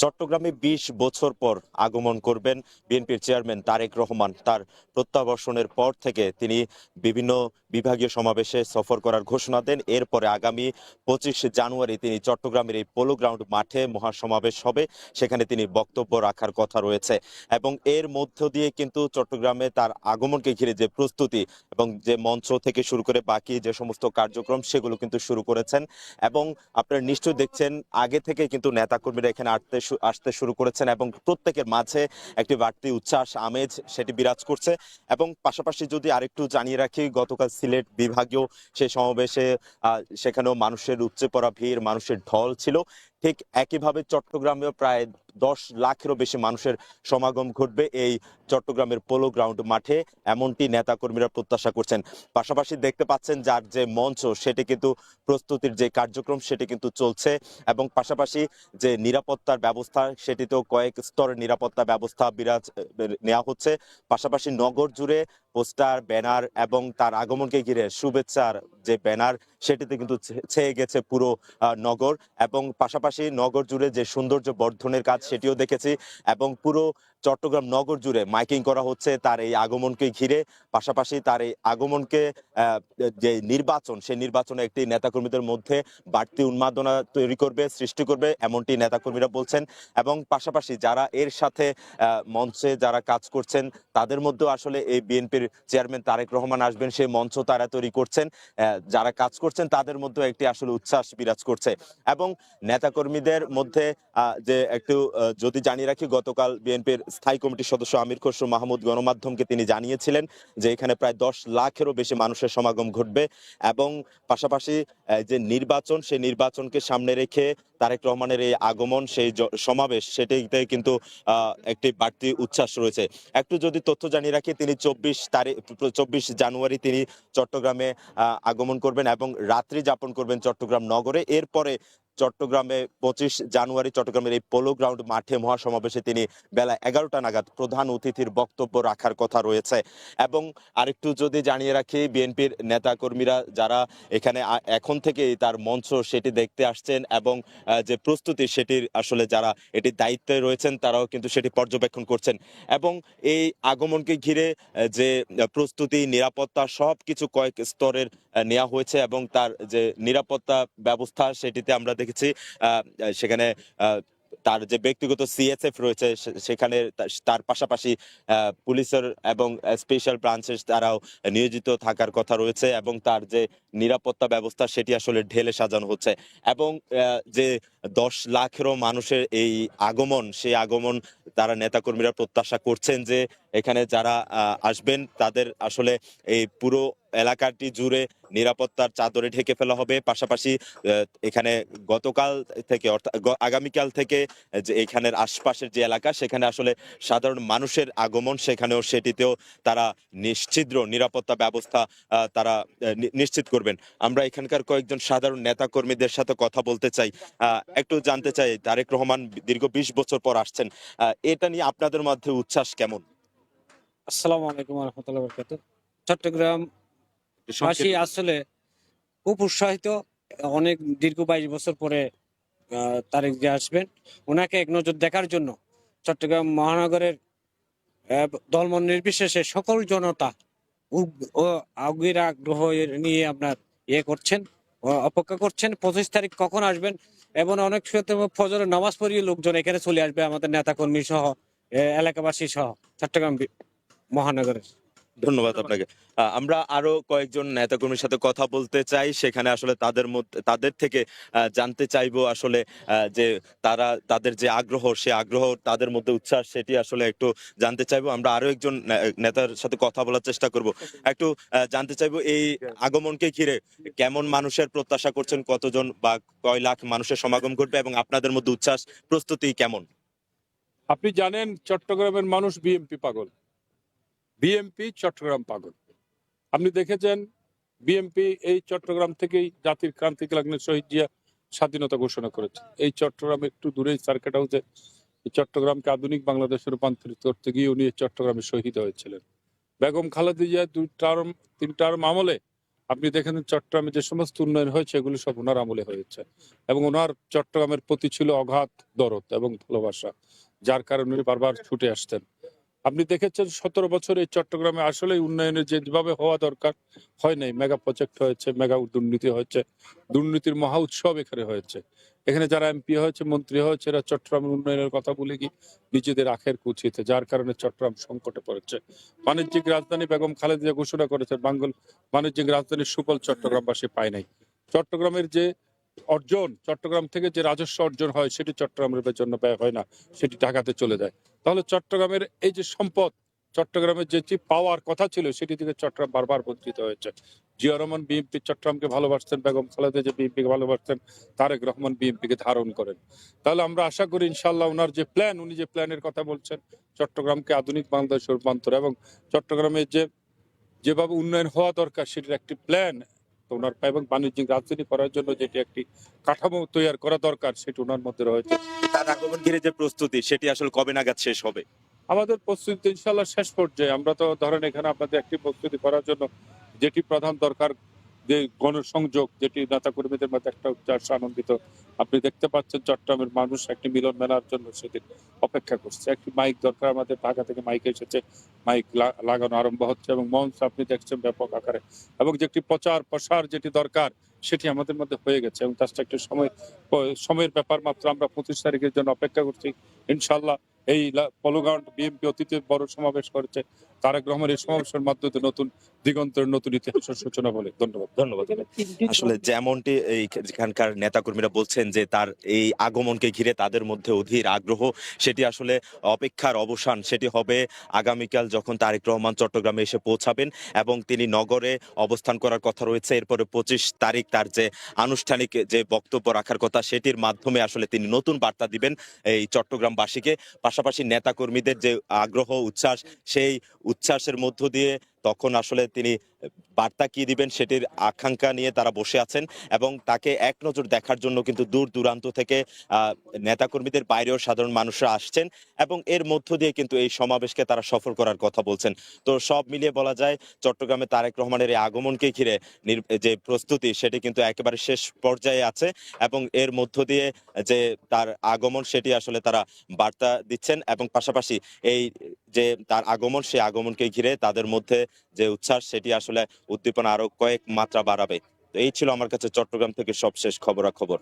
চট্টগ্রামে ২০ বছর পর আগমন করবেন বিএনপির চেয়ারম্যান তারেক রহমান। তার প্রত্যাবর্তনের পর থেকে তিনি বিভিন্ন বিভাগীয় সমাবেশে সফর করার ঘোষণা দেন। এরপরে আগামী ২৫ জানুয়ারি তিনি চট্টগ্রামের এই পোলো গ্রাউন্ড মাঠে মহাসমাবেশ হবে, সেখানে তিনি বক্তব্য রাখার কথা রয়েছে। এবং এর মধ্য দিয়ে কিন্তু চট্টগ্রামে তার আগমনকে ঘিরে যে প্রস্তুতি এবং যে মঞ্চ থেকে শুরু করে বাকি যে সমস্ত কার্যক্রম সেগুলো কিন্তু শুরু করেছেন। এবং আপনারা নিশ্চয়ই দেখছেন আগে থেকে কিন্তু নেতাকর্মীরা এখানে আসতে শুরু করেছেন এবং প্রত্যেকের মাঝে একটি বাড়তি উচ্ছ্বাস আমেজ সেটি বিরাজ করছে। এবং পাশাপাশি যদি আরেকটু জানিয়ে রাখি, গতকাল সিলেট বিভাগীয় সেই সমাবেশে সেখানেও মানুষের উপচে পড়া ভিড়, মানুষের ঢল ছিল। ঠিক একইভাবে চট্টগ্রামেও প্রায় ১০ লাখেরও বেশি মানুষের সমাগম ঘটবে এই চট্টগ্রামের পোলো গ্রাউন্ড মাঠে, এমনটি নেতাকর্মীরা প্রত্যাশা করছেন। পাশাপাশি দেখতে পাচ্ছেন যার যে মঞ্চ সেটি কিন্তু প্রস্তুতির যে কার্যক্রম সেটি কিন্তু চলছে। এবং পাশাপাশি যে নিরাপত্তার ব্যবস্থা সেটিতেও কয়েক স্তরের নিরাপত্তা ব্যবস্থা নেওয়া হচ্ছে। পাশাপাশি নগর জুড়ে পোস্টার, ব্যানার এবং তার আগমনকে ঘিরে শুভেচ্ছার যে ব্যানার সেটিতে কিন্তু ছেয়ে গেছে পুরো নগর। এবং পাশাপাশি নগর জুড়ে যে সৌন্দর্য বর্ধনের কাজ সেটিও দেখেছি। এবং পুরো চট্টগ্রাম নগর জুড়ে মাইকিং করা হচ্ছে তার এই আগমনকে ঘিরে। পাশাপাশি তার এই আগমনকে যে নির্বাচন, সেই নির্বাচনে একটি নেতাকর্মীদের মধ্যে বাড়তি উন্মাদনা তৈরি করবে, সৃষ্টি করবে, এমনটি নেতাকর্মীরা বলছেন। এবং পাশাপাশি যারা এর সাথে মঞ্চে যারা কাজ করছেন তাদের মধ্যেও আসলে এই বিএনপির চেয়ারম্যান তারেক রহমান আসবেন সেই মঞ্চ তারা তৈরি করছেন। যারা কাজ করছেন তাদের মধ্যে একটি আসলে উচ্ছ্বাস বিরাজ করছে। এবং নেতাকর্মীদের মধ্যে যে একটু যদি জানিয়ে রাখি, গতকাল বিএনপির স্থায়ী কমিটির সদস্য আমির খসরু মাহমুদ গণমাধ্যমকে তিনি জানিয়েছিলেন যে এখানে প্রায় ১০ লাখেরও বেশি মানুষের সমাগম ঘটবে। এবং পাশাপাশি যে নির্বাচন, সেই নির্বাচনকে সামনে রেখে তারেক রহমানের এই আগমন, সেই সমাবেশ সেটিতে কিন্তু একটি বাড়তি উচ্ছ্বাস রয়েছে। একটু যদি তথ্য জানিয়ে রাখি, তিনি ২৪ জানুয়ারি তিনি চট্টগ্রামে আগমন করবেন এবং রাত্রি যাপন করবেন চট্টগ্রাম নগরে। এরপরে চট্টগ্রামে ২৫ জানুয়ারি চট্টগ্রামের এই পোলো গ্রাউন্ড মাঠে মহাসমাবেশে তিনি বেলা ১১টা নাগাদ প্রধান অতিথির বক্তব্য রাখার কথা রয়েছে। এবং আরেকটু যদি জানিয়ে রাখি, বিএনপির নেতাকর্মীরা যারা এখানে এখন থেকেই তার মঞ্চ সেটি দেখতে আসছেন এবং যে প্রস্তুতি সেটির আসলে যারা এটির দায়িত্বে রয়েছেন তারাও কিন্তু সেটি পর্যবেক্ষণ করছেন। এবং এই আগমনকে ঘিরে যে প্রস্তুতি, নিরাপত্তা সবকিছু কয়েক স্তরের নেওয়া হয়েছে। এবং তার যে নিরাপত্তা ব্যবস্থা সেটিতে আমরা দেখেছি সেখানে তার যে ব্যক্তিগত সিএসএফ রয়েছে সেখানে তার পাশাপাশি পুলিশের এবং স্পেশাল ব্রাঞ্চের তারাও নিয়োজিত থাকার কথা রয়েছে। এবং তার যে নিরাপত্তা ব্যবস্থা সেটি আসলে ঢেলে সাজানো হচ্ছে। এবং যে ১০ লাখেরও মানুষের এই আগমন, সেই আগমন তারা নেতাকর্মীরা প্রত্যাশা করছেন যে এখানে যারা আসবেন তাদের আসলে এই পুরো এলাকাটি জুড়ে নিরাপত্তার চাদরে ঢেকে ফেলা হবে। পাশাপাশি এখানে গতকাল থেকে অর্থাৎ আগামীকাল থেকে যে এখানের আশপাশের যে এলাকা সেখানে আসলে সাধারণ মানুষের আগমন, সেখানেও সেটিতেও তারা নিশ্ছিদ্র নিরাপত্তা ব্যবস্থা তারা নিশ্চিত করবেন। আমরা এখানকার কয়েকজন সাধারণ নেতা কর্মীদের সাথে কথা বলতে চাই। একটু জানতে চাই, তারেক রহমান দীর্ঘ ২০ বছর পর আসছেন, এটা নিয়ে আপনাদের মধ্যে উচ্ছ্বাস কেমন? আসসালামু আলাইকুম ওয়া রাহমাতুল্লাহি ওয়া বারাকাতুহু। চট্টগ্রাম বাসী সংক্ষেপে আসলে খুব উৎসাহিত। অনেক দীর্ঘ ২২ বছর পরে তারেক জি আসবেন। ওনাকে এক নজর দেখার জন্য চট্টগ্রাম মহানগরের দলমত নির্বিশেষে সকল জনতা ও আগের আগ্রহ নিয়ে আপনার করছেন, অপেক্ষা করছেন ২৫ তারিখ কখন আসবেন। এবং অনেক ফজরের নামাজ পড়িয়ে লোকজন এখানে চলে আসবে, আমাদের নেতাকর্মী সহ এলাকাবাসী সহ চট্টগ্রাম মহানগরের। ধন্যবাদ আপনাকে। আমরা আরো কয়েকজন নেতাকর্মীর সাথে কথা বলতে চাই, সেখানে আসলে তাদের থেকে জানতে চাইবো আসলে যে তারা তাদের যে আগ্রহ, সে আগ্রহ তাদের মধ্যে উচ্ছ্বাস সেটি আসলে একটু জানতে চাইবো। আমরা আরো একজন নেতার সাথে কথা বলার চেষ্টা করব। একটু জানতে চাইবো এই আগমনকে ঘিরে কেমন মানুষের প্রত্যাশা করছেন, কতজন বা কয় লাখ মানুষের সমাগম ঘটবে এবং আপনাদের মধ্যে উচ্ছ্বাস প্রস্তুতি কেমন? আপনি জানেন চট্টগ্রামের মানুষ বিএমপি পাগল, বিএমপি চট্টগ্রাম পাগল। আপনি দেখেছেন বিএমপি এই চট্টগ্রাম থেকেই জাতির ক্রান্তিকে লগ্নে শহীদ জিয়া স্বাধীনতা ঘোষণা করেছে। এই চট্টগ্রাম একটু দূরেই সার্কিট হাউসে এই চট্টগ্রামকে আধুনিক বাংলাদেশে রূপান্তরিত করতে গিয়ে উনি চট্টগ্রামে শহীদ হয়েছিলেন। বেগম খালেদা জিয়া 2 টার্ম 3 টার্ম আমলে আপনি দেখেন চট্টগ্রামে যে সমস্ত উন্নয়ন হয়েছে এগুলো সব ওনার আমলে হয়েছে, এবং ওনার চট্টগ্রামের প্রতি ছিল অগাধ দরদ এবং ভালোবাসা, যার কারণে উনি বারবার ছুটে আসতেন। আপনি দেখেছেন 17 বছর এই চট্টগ্রামে আসলে উন্নয়নের যেভাবে হওয়া দরকার হয় নাই। মেগা প্রজেক্ট হয়েছে, মেগা দুর্নীতি হয়েছে, দুর্নীতির মহা উৎসব এখানে হয়েছে। এখানে যারা এমপি হয়েছে, মন্ত্রী হয়েছে, এরা চট্টগ্রামের উন্নয়নের কথা বলে কি নিজেদের আখের কুচিতে, যার কারণে চট্টগ্রাম সংকটে পড়েছে। বাণিজ্যিক রাজধানী বেগম খালেদা জিয়া ঘোষণা করেছে, বাণিজ্যিক রাজধানীর সুফল চট্টগ্রামবাসী পায় নাই। চট্টগ্রামের যে অর্জন, চট্টগ্রাম থেকে যে রাজস্ব অর্জন হয় সেটি চট্টগ্রামের জন্য ব্যয় হয় না, সেটি ঢাকাতে চলে যায়। তাহলে চট্টগ্রামের এই যে সম্পদ, চট্টগ্রামের যে পাওয়ার কথা ছিল সেটি থেকে চট্টগ্রাম বারবার বঞ্চিত হয়েছে। জিয়া রহমান বিএনপি চট্টগ্রামকে ভালোবাসতেন, বেগম খালেদা যে বিএনপিকে ভালোবাসতেন, তারেক রহমান বিএনপিকে ধারণ করেন। তাহলে আমরা আশা করি ইনশাল্লাহ ওনার যে প্ল্যান, উনি যে প্ল্যানের কথা বলছেন, চট্টগ্রামকে আধুনিক বাংলাদেশে রূপান্তর এবং চট্টগ্রামের যেভাবে উন্নয়ন হওয়া দরকার সেটির একটি প্ল্যান ওনার, এবং বাণিজ্যিক রাজনীতি করার জন্য যেটি একটি কাঠামো তৈরি করা দরকার সেটি ওনার মধ্যে রয়েছে। তার আগমন ঘিরে যে প্রস্তুতি সেটি আসলে কবে নাগাদ শেষ হবে? আমাদের প্রস্তুতি ইনশাল্লাহ শেষ পর্যায়ে। আমরা তো ধরেন এখানে আপনাদের একটি প্রস্তুতি করার জন্য যেটি প্রধান দরকার, যে গণসংযোগ, যেটি নেতা কর্মীদের মধ্যে একটা উচ্ছ্বাস আনন্দিত। আপনি দেখতে পাচ্ছেন চট্টগ্রামের মানুষ একটি মিলন মেলার জন্য সেদিন অপেক্ষা করছে। একটি মাইক দরকার, আমাদের ঢাকা থেকে মাইক এসেছে, মাইক লাগানো আরম্ভ হচ্ছে, এবং মঞ্চ আপনি দেখছেন ব্যাপক আকারে, এবং যে একটি প্রচার প্রসার যেটি দরকার সেটি আমাদের মধ্যে হয়ে গেছে, এবং তার একটি সময়ের ব্যাপার মাত্র। আমরা 25 তারিখের জন্য অপেক্ষা করছি। ইনশাল্লাহ এই পলোগ্রাউন্ড বিএনপি অতীতে বড় সমাবেশ করেছে, তারেক রহমান এই সমাবেশের মাধ্যমে নতুন দিগন্তের, নতুন ইতিহাসের সূচনা বলে। ধন্যবাদ। ধন্যবাদ। আসলে যেমনটি এখানকার নেতাকর্মীরা বলছেন যে তার এই আগমনকে ঘিরে তাদের মধ্যে অধীর আগ্রহ, সেটি আসলে অপেক্ষার অবসান। সেটি হবে আগামীকাল যখন তারেক রহমান চট্টগ্রামে এসে পৌঁছাবেন এবং তিনি নগরে অবস্থান করার কথা রয়েছে। এরপরে 25 তারিখ তার যে আনুষ্ঠানিক যে বক্তব্য রাখার কথা সেটির মাধ্যমে আসলে তিনি নতুন বার্তা দিবেন এই চট্টগ্রামবাসীকে। পাশাপাশি নেতাকর্মীদের যে আগ্রহ, উচ্ছ্বাস, সেই উচ্ছ্বাসের মধ্য দিয়ে তখন আসলে তিনি বার্তা কি দিবেন সেটির আকাঙ্ক্ষা নিয়ে তারা বসে আছেন, এবং তাকে এক নজর দেখার জন্য কিন্তু দূর দূরান্ত থেকে নেতাকর্মীদের বাইরেও সাধারণ মানুষরা আসছেন, এবং এর মধ্য দিয়ে কিন্তু এই সমাবেশকে তারা সফল করার কথা বলছেন। তো সব মিলিয়ে বলা যায় চট্টগ্রামে তারেক রহমানের এই আগমনকে ঘিরে যে প্রস্তুতি সেটি কিন্তু একেবারে শেষ পর্যায়ে আছে, এবং এর মধ্য দিয়ে যে তার আগমন সেটি আসলে তারা বার্তা দিচ্ছেন, এবং পাশাপাশি এই যে তার আগমন, সেই আগমনকে ঘিরে তাদের মধ্যে যে উচ্ছ্বাস সেটি আসলে উদ্দীপনা আরো কয়েক মাত্রা বাড়াবে। তো এই ছিল আমার কাছে চট্টগ্রাম থেকে সবশেষ খবরাখবর।